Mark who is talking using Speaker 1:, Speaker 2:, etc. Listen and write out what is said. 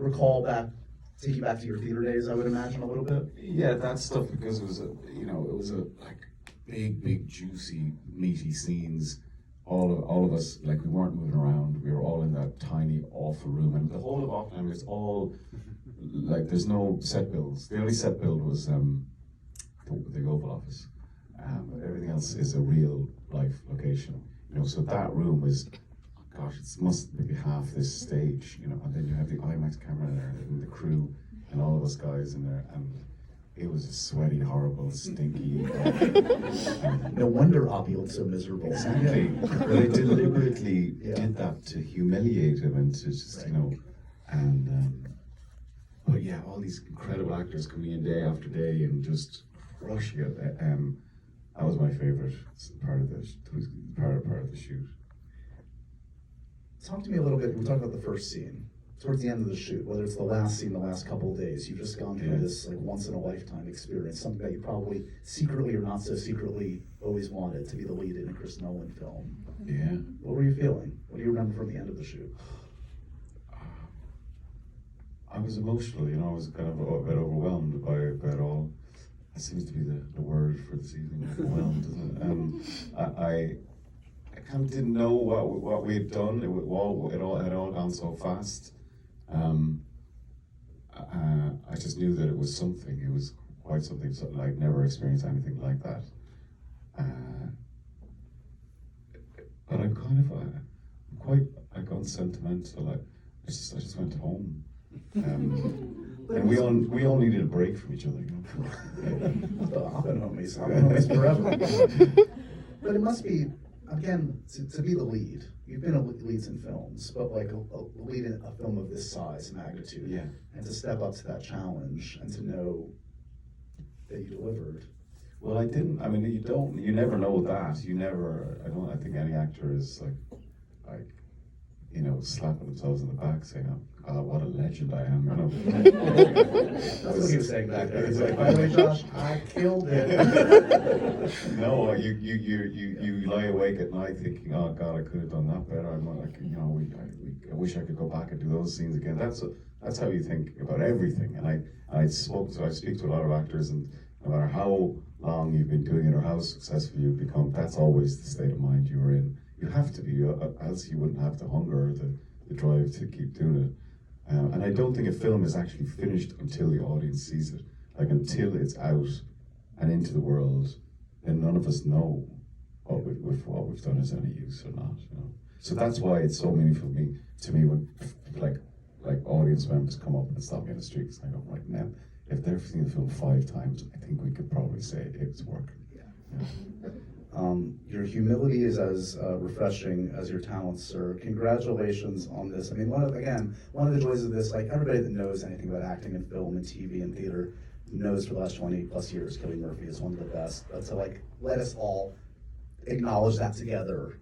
Speaker 1: recall take you back to your theater days, I would imagine, a little bit?
Speaker 2: Yeah, that stuff, because it was like big, juicy, meaty scenes. All of us, like, we weren't moving around. We were all in that tiny, awful room, and the whole of Oppenheimer is all like, there's no set builds. The only set build was the Oval Office. Everything else is a real life location. So that room was, gosh, it must be half this stage. And then you have the IMAX camera there, and the crew, and all of us guys in there, and it was sweaty, horrible, stinky.
Speaker 1: No wonder Oppie looked so miserable.
Speaker 2: Exactly. But they deliberately did that to humiliate him and to just, but yeah, all these incredible actors coming in day after day and just crushing it. That was my favorite part of the shoot.
Speaker 1: Talk to me a little bit. We talked about the first scene. Towards the end of the shoot, whether it's the last scene, the last couple of days, you've just gone through this like once in a lifetime experience, something that you probably secretly or not so secretly always wanted, to be the lead in a Chris Nolan film.
Speaker 2: Yeah.
Speaker 1: What were you feeling? What do you remember from the end of the shoot?
Speaker 2: I was emotional, I was kind of a bit overwhelmed by it all. That seems to be the word for this evening, overwhelmed, isn't it? I kind of didn't know what we had done. It had all gone so fast. I just knew that it was something. It was quite something. I'd never experienced anything like that. But I'm quite unsentimental. I just went home. And we all needed a break from each other.
Speaker 1: Oppenheimer's forever. But it must be, again, to be the lead. You've been a lead in films, but like a lead in a film of this size, magnitude, and to step up to that challenge and to know that you delivered.
Speaker 2: Well, I didn't. I mean, you never know that. I think any actor is like, slapping themselves in the back, saying, "Oh, God, what a legend I am!"
Speaker 1: That's what he was saying back there. He's like, "By the way, Josh, I killed it."
Speaker 2: No, you lie awake at night thinking, "Oh God, I could have done that better." I'm like, I wish I could go back and do those scenes again. That's how you think about everything. And I speak to a lot of actors, and no matter how long you've been doing it or how successful you've become, that's always the state of mind you were in. You have to be, else you wouldn't have the hunger or the drive to keep doing it. And I don't think a film is actually finished until the audience sees it. Like, until it's out and into the world, then none of us know what we've done is any use or not. So that's why it's so meaningful to me when like audience members come up and stop me on the streets, and I go, right now, if they've seen the film 5 times, I think we could probably say it's working.
Speaker 1: Your humility is as refreshing as your talents, sir. Congratulations on this. I mean, one of the joys of this, like, everybody that knows anything about acting and film and TV and theater knows for the last 20 plus years, Cillian Murphy is one of the best. But to let us all acknowledge that together